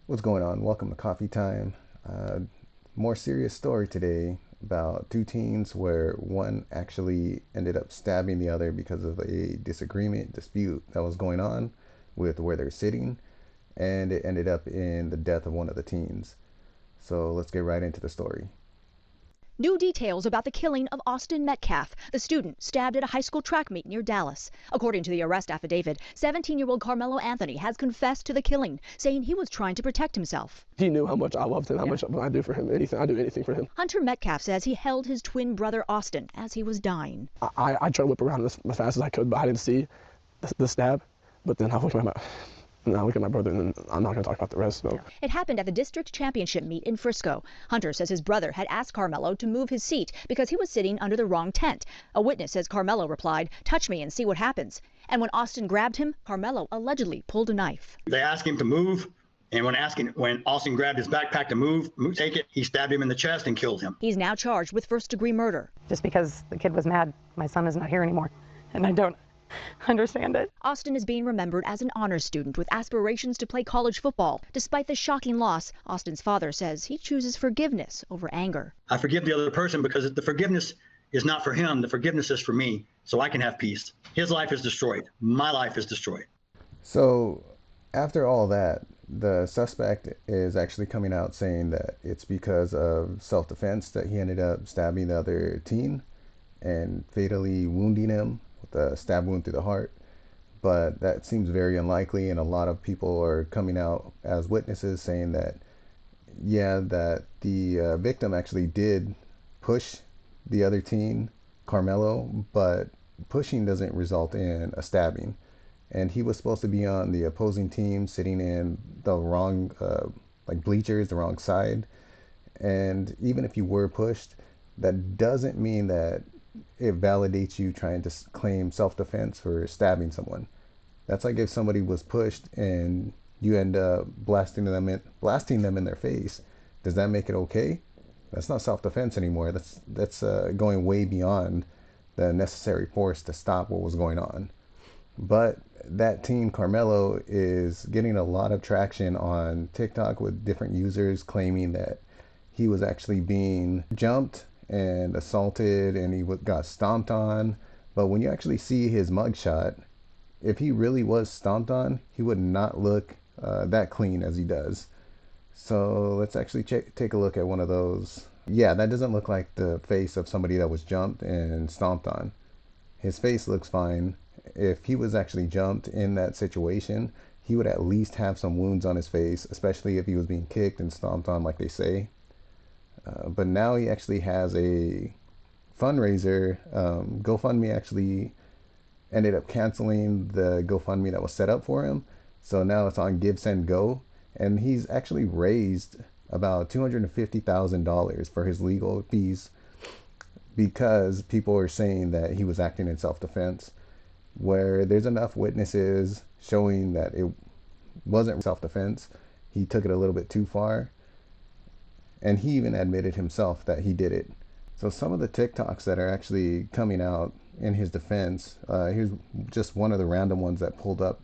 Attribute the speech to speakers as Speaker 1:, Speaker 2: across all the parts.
Speaker 1: What's going on? Welcome to Coffee Time. Uh, More serious story today about two teens where one actually ended up stabbing the other because of a dispute that was going on with where they're sitting, and it ended up in the death of one of the teens. So let's get right into the story.
Speaker 2: New details about the killing of Austin Metcalf, the student stabbed at a high school track meet near Dallas. According to the arrest affidavit, 17-year-old Carmelo Anthony has confessed to the killing, saying he was trying to protect himself.
Speaker 3: He knew how much I loved him, how much I do for him. Anything, I do anything for him.
Speaker 2: Hunter Metcalf says he held his twin brother Austin as he was dying.
Speaker 3: I tried to whip around as fast as I could, but I didn't see the stab. But then I look at my brother, and then I'm not going to talk about the rest. So.
Speaker 2: It happened at the district championship meet in Frisco. Hunter says his brother had asked Carmelo to move his seat because he was sitting under the wrong tent. A witness says Carmelo replied, "Touch me and see what happens." And when Austin grabbed him, Carmelo allegedly pulled a knife.
Speaker 4: They asked him to move, and when Austin grabbed his backpack to take it, he stabbed him in the chest and killed him.
Speaker 2: He's now charged with first-degree murder.
Speaker 5: Just because the kid was mad, my son is not here anymore, and I don't understand it.
Speaker 2: Austin is being remembered as an honors student with aspirations to play college football. Despite the shocking loss, Austin's father says he chooses forgiveness over anger.
Speaker 4: I forgive the other person because the forgiveness is not for him. The forgiveness is for me, so I can have peace. His life is destroyed. My life is destroyed.
Speaker 1: So after all that, the suspect is actually coming out saying that it's because of self-defense that he ended up stabbing the other teen and fatally wounding him with a stab wound through the heart. But that seems very unlikely, and a lot of people are coming out as witnesses saying that, yeah, that the victim actually did push the other teen, Carmelo, but pushing doesn't result in a stabbing. And he was supposed to be on the opposing team, sitting in the wrong, like bleachers, the wrong side. And even if you were pushed, that doesn't mean that it validates you trying to claim self-defense for stabbing someone. That's like if somebody was pushed and you end up blasting them in their face. Does that make it okay? That's not self-defense anymore. That's going way beyond the necessary force to stop what was going on. But that teen, Carmelo, is getting a lot of traction on TikTok with different users claiming that he was actually being jumped and assaulted and he got stomped on. But when you actually see his mugshot, if he really was stomped on, he would not look that clean as he does. So let's actually take a look at one of those. Yeah, that doesn't look like the face of somebody that was jumped and stomped on. His face looks fine. If he was actually jumped in that situation, he would at least have some wounds on his face, especially if he was being kicked and stomped on like they say. But now he actually has a fundraiser. GoFundMe actually ended up canceling the GoFundMe that was set up for him. So now it's on GiveSendGo. And he's actually raised about $250,000 for his legal fees because people are saying that he was acting in self-defense, where there's enough witnesses showing that it wasn't self-defense. He took it a little bit too far. And he even admitted himself that he did it. So some of the TikToks that are actually coming out in his defense, here's just one of the random ones that pulled up.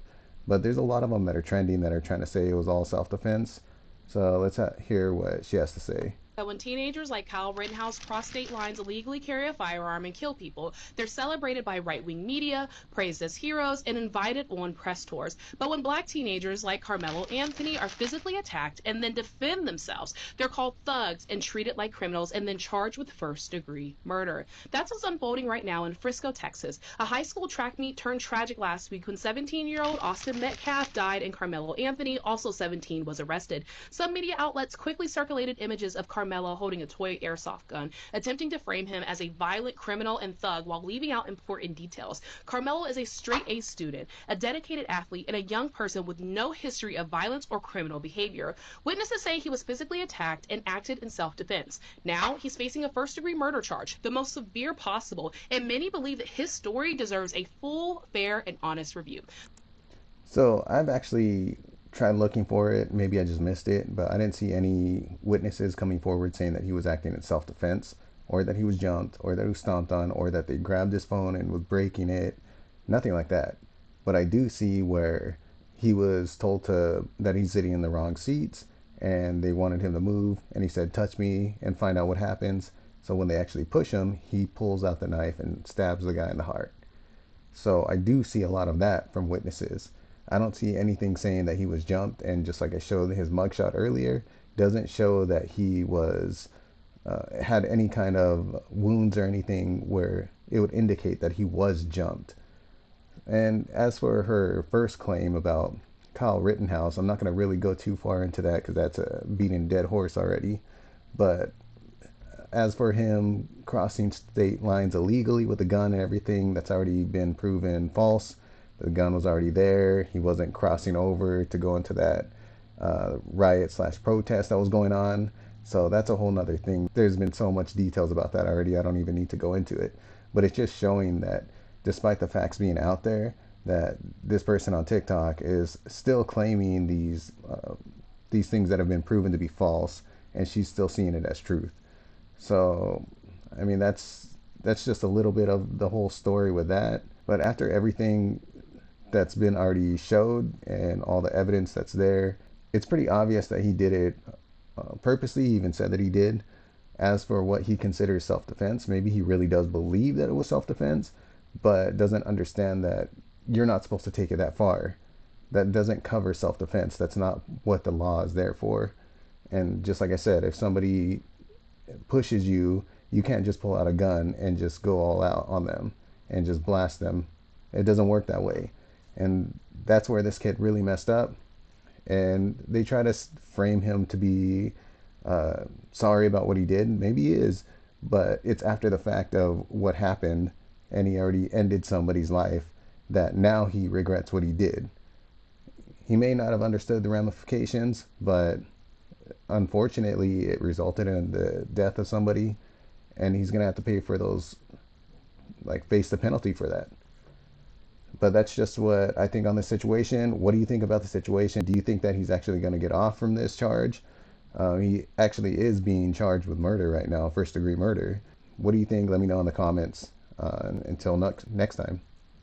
Speaker 1: But there's a lot of them that are trending that are trying to say it was all self-defense. So let's hear what she has to say.
Speaker 6: That when teenagers like Kyle Rittenhouse cross state lines, illegally carry a firearm and kill people, they're celebrated by right-wing media, praised as heroes, and invited on press tours. But when black teenagers like Carmelo Anthony are physically attacked and then defend themselves, they're called thugs and treated like criminals and then charged with first-degree murder. That's what's unfolding right now in Frisco, Texas. A high school track meet turned tragic last week when 17-year-old Austin Metcalf died and Carmelo Anthony, also 17, was arrested. Some media outlets quickly circulated images of Carmelo holding a toy airsoft gun, attempting to frame him as a violent criminal and thug while leaving out important details. Carmelo is a straight-A student, a dedicated athlete, and a young person with no history of violence or criminal behavior. Witnesses say he was physically attacked and acted in self-defense. Now he's facing a first-degree murder charge, the most severe possible, and many believe that his story deserves a full, fair, and honest review.
Speaker 1: So I've actually tried looking for it. Maybe I just missed it, but I didn't see any witnesses coming forward saying that he was acting in self-defense, or that he was jumped, or that he was stomped on, or that they grabbed his phone and was breaking it. Nothing like that. But I do see where he was told that he's sitting in the wrong seats, and they wanted him to move, and he said, touch me and find out what happens. So when they actually push him, he pulls out the knife and stabs the guy in the heart. So I do see a lot of that from witnesses. I don't see anything saying that he was jumped, and just like I showed his mugshot earlier, doesn't show that he was had any kind of wounds or anything where it would indicate that he was jumped. And as for her first claim about Kyle Rittenhouse, I'm not going to really go too far into that because that's a beating a dead horse already. But as for him crossing state lines illegally with a gun and everything, that's already been proven false. The gun was already there. He wasn't crossing over to go into that riot/protest that was going on. So that's a whole nother thing. There's been so much details about that already. I don't even need to go into it. But it's just showing that despite the facts being out there, that this person on TikTok is still claiming these things that have been proven to be false, and she's still seeing it as truth. So, I mean, that's just a little bit of the whole story with that. But after everything that's been already showed and all the evidence that's there, it's pretty obvious that he did it purposely. He even said that he did. As for what he considers self-defense, maybe he really does believe that it was self-defense, but doesn't understand that you're not supposed to take it that far. That doesn't cover self-defense. That's not what the law is there for. And just like I said, if somebody pushes you, you can't just pull out a gun and just go all out on them and just blast them. It doesn't work that way. And that's where this kid really messed up. And they try to frame him to be sorry about what he did. Maybe he is, but it's after the fact of what happened, and he already ended somebody's life, that now he regrets what he did. He may not have understood the ramifications, but unfortunately it resulted in the death of somebody, and he's gonna have to pay for those, like face the penalty for that. But that's just what I think on this situation. What do you think about the situation? Do you think that he's actually going to get off from this charge? He actually is being charged with murder right now, first-degree murder. What do you think? Let me know in the comments. Until next time.